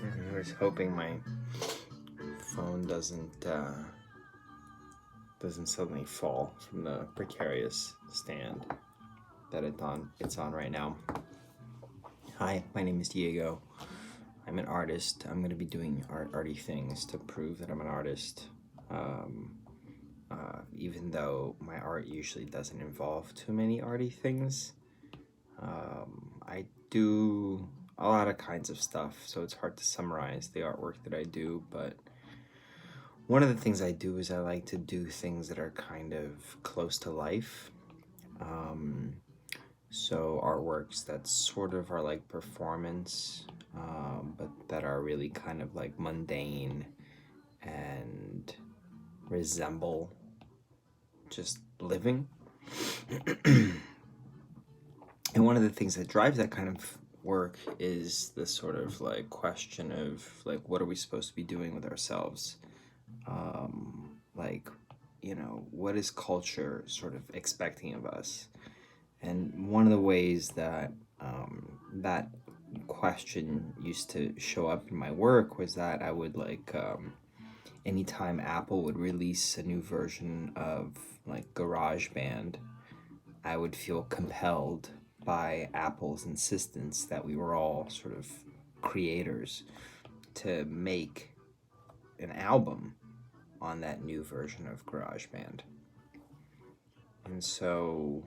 I was hoping my phone doesn't suddenly fall from the precarious stand that it's on right now. Hi, my name is Diego. I'm an artist. I'm going to be doing arty things to prove that I'm an artist. Even though my art usually doesn't involve too many arty things. I do a lot of kinds of stuff, so it's hard to summarize the artwork that I do, but one of the things I do is I like to do things that are kind of close to life. So artworks that sort of are like performance, but that are really kind of like mundane and resemble just living. And one of the things that drives that kind of work is this sort of like question of like, what are we supposed to be doing with ourselves? Like, what is culture sort of expecting of us? And one of the ways that that question used to show up in my work was that I would like, anytime Apple would release a new version of like GarageBand, I would feel compelled by Apple's insistence that we were all sort of creators to make an album on that new version of GarageBand. And so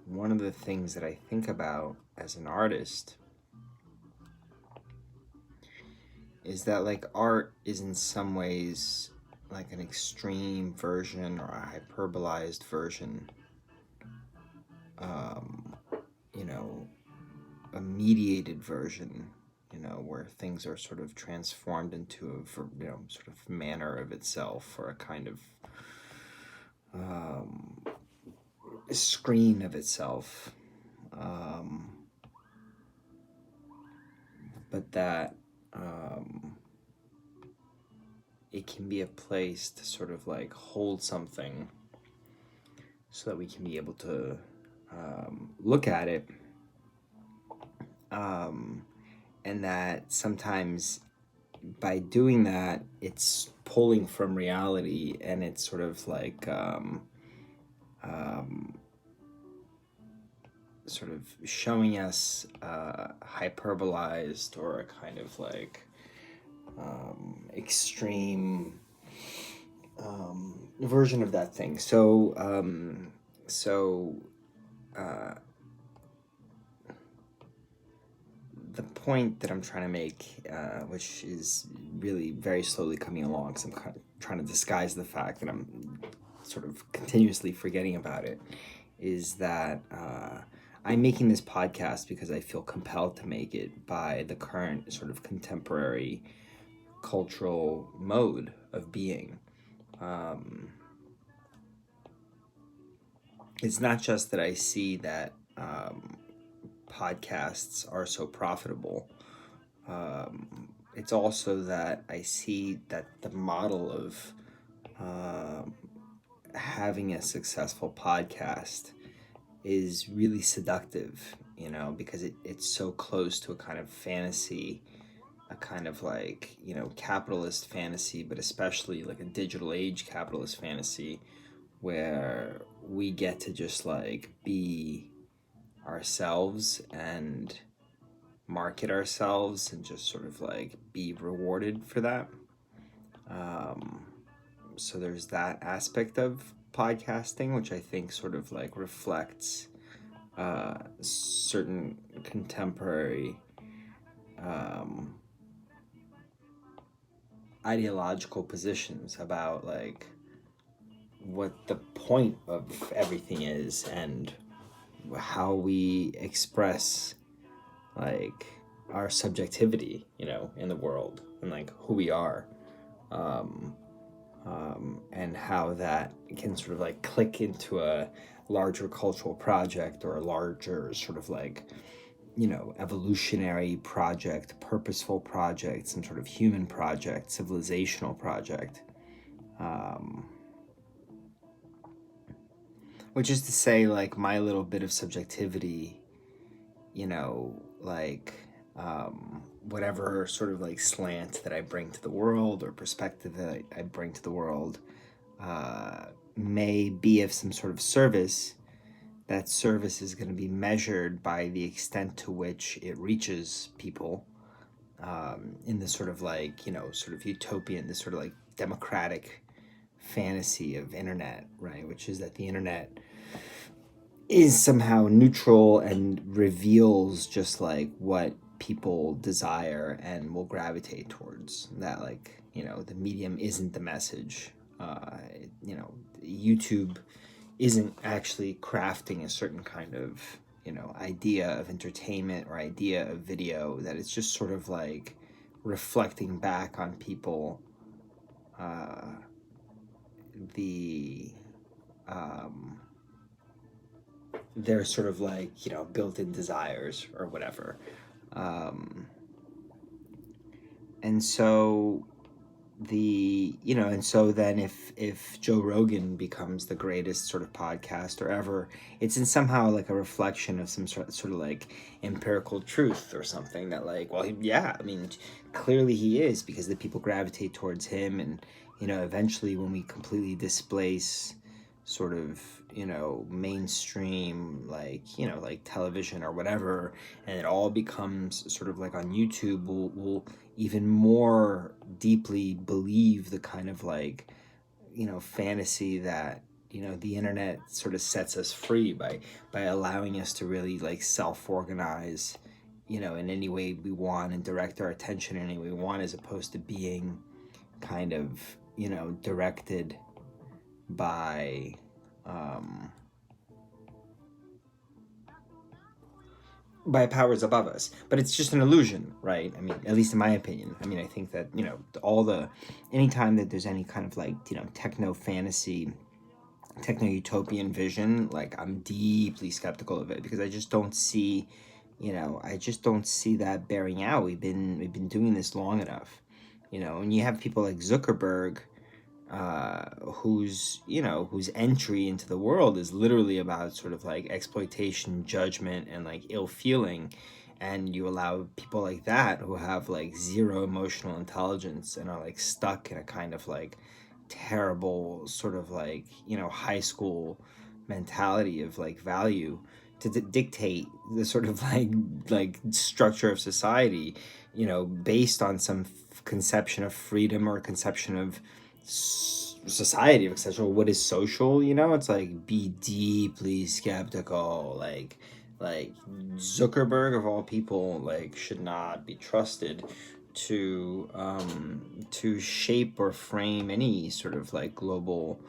one of the things that I think about as an artist is that like art is in some ways like an extreme version or a hyperbolized version, a mediated version, where things are sort of transformed into a, sort of manner of itself, or a kind of screen of itself. But that it can be a place to sort of like hold something so that we can be able to look at it, and that sometimes by doing that it's pulling from reality, and it's sort of like sort of showing us hyperbolized or a kind of like extreme version of that thing. The point that I'm trying to make, which is really very slowly coming along, because I'm kind of trying to disguise the fact that I'm sort of continuously forgetting about it, is that I'm making this podcast because I feel compelled to make it by the current sort of contemporary cultural mode of being. It's not just that I see that podcasts are so profitable. It's also that I see that the model of having a successful podcast is really seductive, because it's so close to a kind of fantasy, a kind of like, capitalist fantasy, but especially like a digital age capitalist fantasy, where we get to just like be ourselves and market ourselves and just sort of like be rewarded for that. So there's that aspect of podcasting, which I think sort of like reflects certain contemporary ideological positions about like what the point of everything is, and how we express like our subjectivity, in the world, and like who we are, and how that can sort of like click into a larger cultural project, or a larger sort of like, evolutionary project, purposeful project, some sort of human project, civilizational project. Which is to say, like, my little bit of subjectivity, like, whatever sort of like slant that I bring to the world or perspective that I bring to the world may be of some sort of service. That service is going to be measured by the extent to which it reaches people in this sort of like, sort of utopian, this sort of like democratic fantasy of internet, right? Which is that the internet is somehow neutral and reveals just like what people desire and will gravitate towards. That, like, the medium isn't the message. YouTube isn't actually crafting a certain kind of idea of entertainment or idea of video, that it's just sort of like reflecting back on people the their sort of like built-in desires or whatever. And so then if Joe Rogan becomes the greatest sort of podcaster ever, it's in somehow like a reflection of some sort of like empirical truth or something, that like, well, yeah, I mean, clearly he is, because the people gravitate towards him. And eventually when we completely displace sort of mainstream, like like television or whatever, and it all becomes sort of like on YouTube, we'll even more deeply believe the kind of like fantasy that the internet sort of sets us free by allowing us to really like self-organize in any way we want, and direct our attention in any way we want, as opposed to being kind of directed by powers above us. But it's just an illusion, right? I mean, at least in my opinion. I mean, I think that anytime that there's any kind of like techno fantasy, techno utopian vision, like, I'm deeply skeptical of it, because I just don't see that bearing out. We've been doing this long enough, and you have people like Zuckerberg, whose entry into the world is literally about sort of like exploitation, judgment, and like ill feeling. And you allow people like that, who have like zero emotional intelligence and are like stuck in a kind of like terrible sort of like high school mentality of like value, to dictate the sort of like structure of society, based on some conception of freedom, or conception of society, etc. What is social? It's like, be deeply skeptical. Like Zuckerberg of all people, like, should not be trusted to shape or frame any sort of like global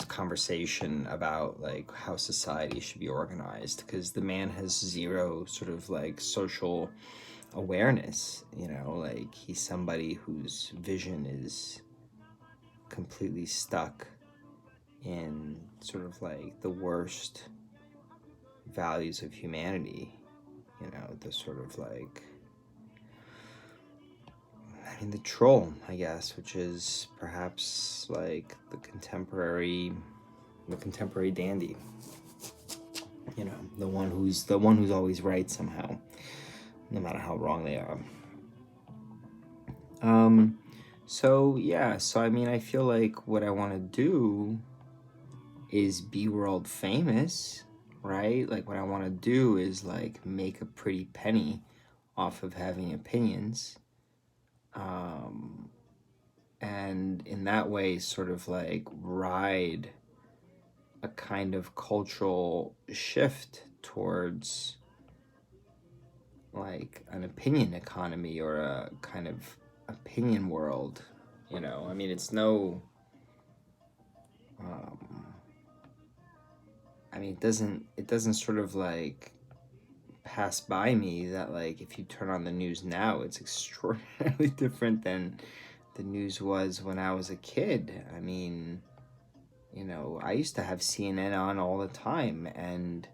conversation about like how society should be organized, because the man has zero sort of like social awareness. Like, he's somebody whose vision is completely stuck in sort of like the worst values of humanity, the sort of like, I mean, the troll, I guess, which is perhaps like the contemporary dandy, the one who's always right somehow, no matter how wrong they are. So I mean, I feel like what I want to do is be world famous, right? Like, what I want to do is like make a pretty penny off of having opinions, and in that way sort of like ride a kind of cultural shift towards like an opinion economy, or a kind of opinion world. I mean, it's no I mean, it doesn't sort of like pass by me that like, if you turn on the news now, it's extraordinarily different than the news was when I was a kid. I mean, I used to have CNN on all the time, and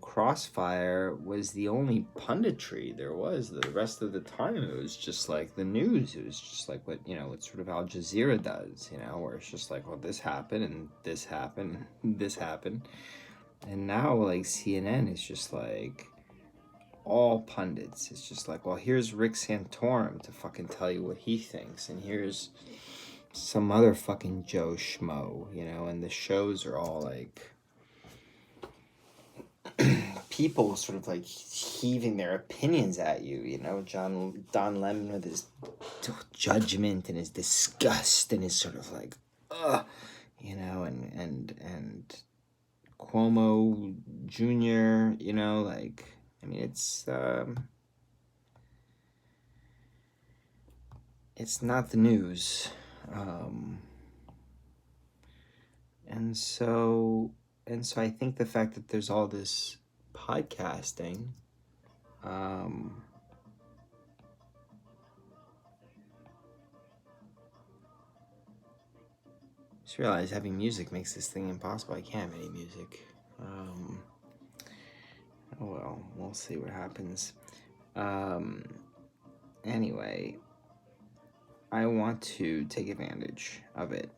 Crossfire was the only punditry there was. The rest of the time, it was just like the news. It was just like what sort of Al Jazeera does, where it's just like, well, this happened, and this happened, and this happened. And now, like, CNN is just like all pundits. It's just like, well, here's Rick Santorum to fucking tell you what he thinks, and here's some other fucking Joe Schmo, you know, and the shows are all like people sort of like heaving their opinions at you, you know. Don Lemon with his judgment and his disgust and his sort of like, you know, and Cuomo Jr., you know, like, I mean, it's not the news. And so I think the fact that there's all this podcasting, just realize having music makes this thing impossible. I can't have any music. Oh well, we'll see what happens. Anyway, I want to take advantage of it.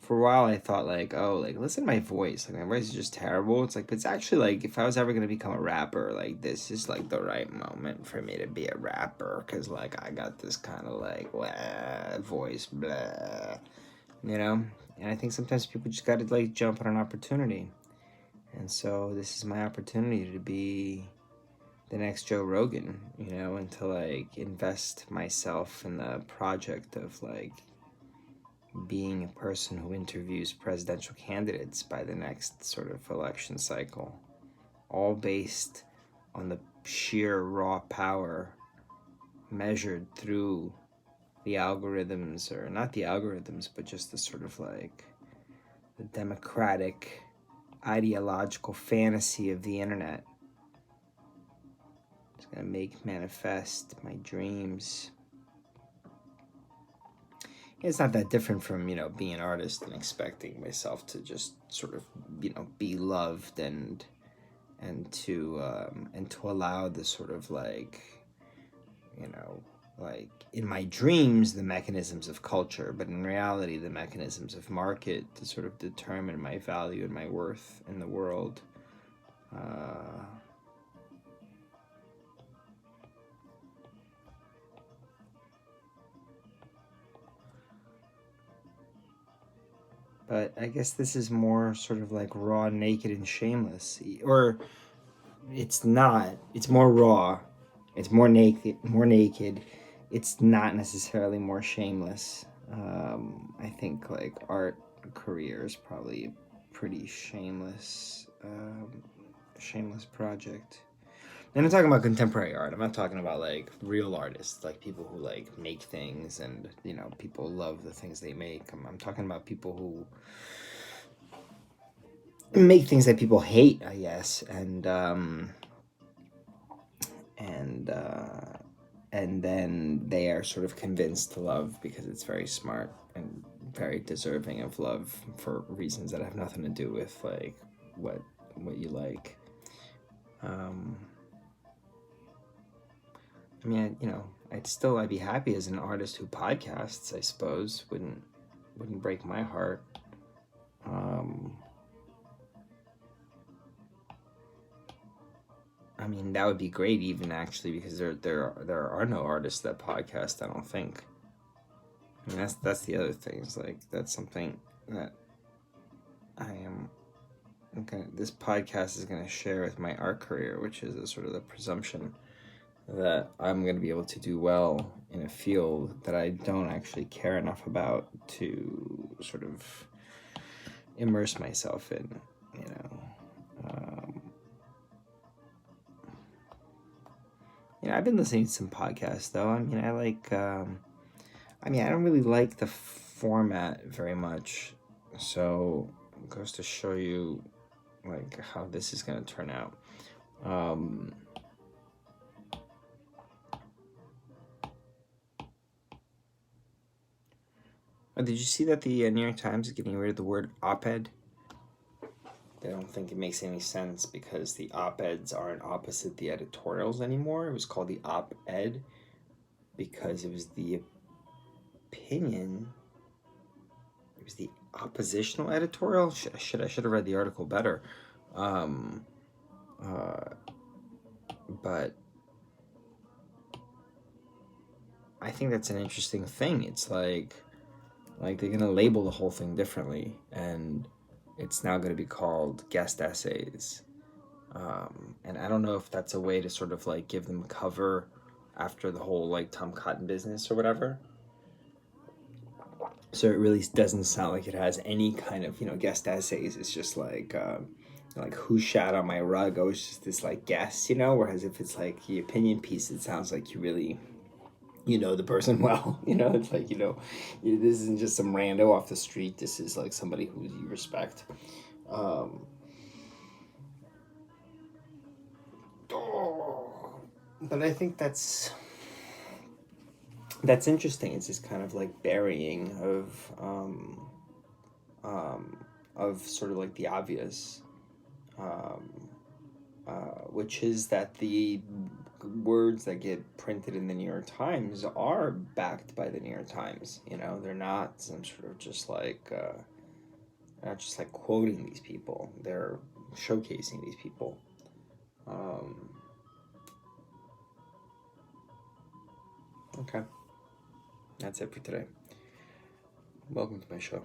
For a while, I thought like, oh, like listen to my voice. Like my voice is just terrible. It's like, but it's actually like, if I was ever gonna become a rapper, like this is like the right moment for me to be a rapper, cause like I got this kind of like blah, voice, blah, you know. And I think sometimes people just gotta like jump on an opportunity, and so this is my opportunity to be the next Joe Rogan, you know, and to like invest myself in the project of like being a person who interviews presidential candidates by the next sort of election cycle, all based on the sheer raw power measured through the algorithms, or not the algorithms, but just the sort of like the democratic ideological fantasy of the internet. It's gonna make manifest my dreams. It's not that different from, you know, being an artist and expecting myself to just sort of, you know, be loved and to allow the sort of like, you know, like in my dreams the mechanisms of culture, but in reality the mechanisms of market to sort of determine my value and my worth in the world. But I guess this is more sort of like raw, naked, and shameless. Or it's not. It's more raw. It's more naked. More naked. It's not necessarily more shameless. I think like art career is probably a pretty shameless, shameless project. And I'm talking about contemporary art. I'm not talking about like real artists, like people who like make things and, you know, people love the things they make. I'm talking about people who make things that people hate, I guess, and then they are sort of convinced to love because it's very smart and very deserving of love for reasons that have nothing to do with like what you like. I mean, you know, I'd be happy as an artist who podcasts. I suppose wouldn't break my heart. I mean, that would be great, even actually, because there are no artists that podcast. I don't think. I mean, that's the other thing. Is like that's something that I am. This podcast is gonna share with my art career, which is a sort of the presumption that I'm gonna be able to do well in a field that I don't actually care enough about to sort of immerse myself in. You know. I've been listening to some podcasts though. I mean, I don't really like the format very much, so it goes to show you like how this is gonna turn out. Did you see that the New York Times is getting rid of the word op-ed? I don't think it makes any sense because the op-eds aren't opposite the editorials anymore. It was called the op-ed because it was the opinion. It was the oppositional editorial. I should have read the article better. But I think that's an interesting thing. It's like they're gonna label the whole thing differently, and it's now gonna be called guest essays. And I don't know if that's a way to sort of like give them cover after the whole like Tom Cotton business or whatever. So it really doesn't sound like it has any kind of, guest essays. It's just like who shat on my rug? I was just this like guess, Whereas if it's like the opinion piece, it sounds like you really, the person well. It's like, this isn't just some rando off the street. This is like somebody who you respect. But I think that's interesting. It's this kind of like burying of sort of like the obvious, which is that the words that get printed in the New York Times are backed by the New York Times. They're not some sort of just like not just like quoting these people. They're showcasing these people. Okay, that's it for today. Welcome to my show.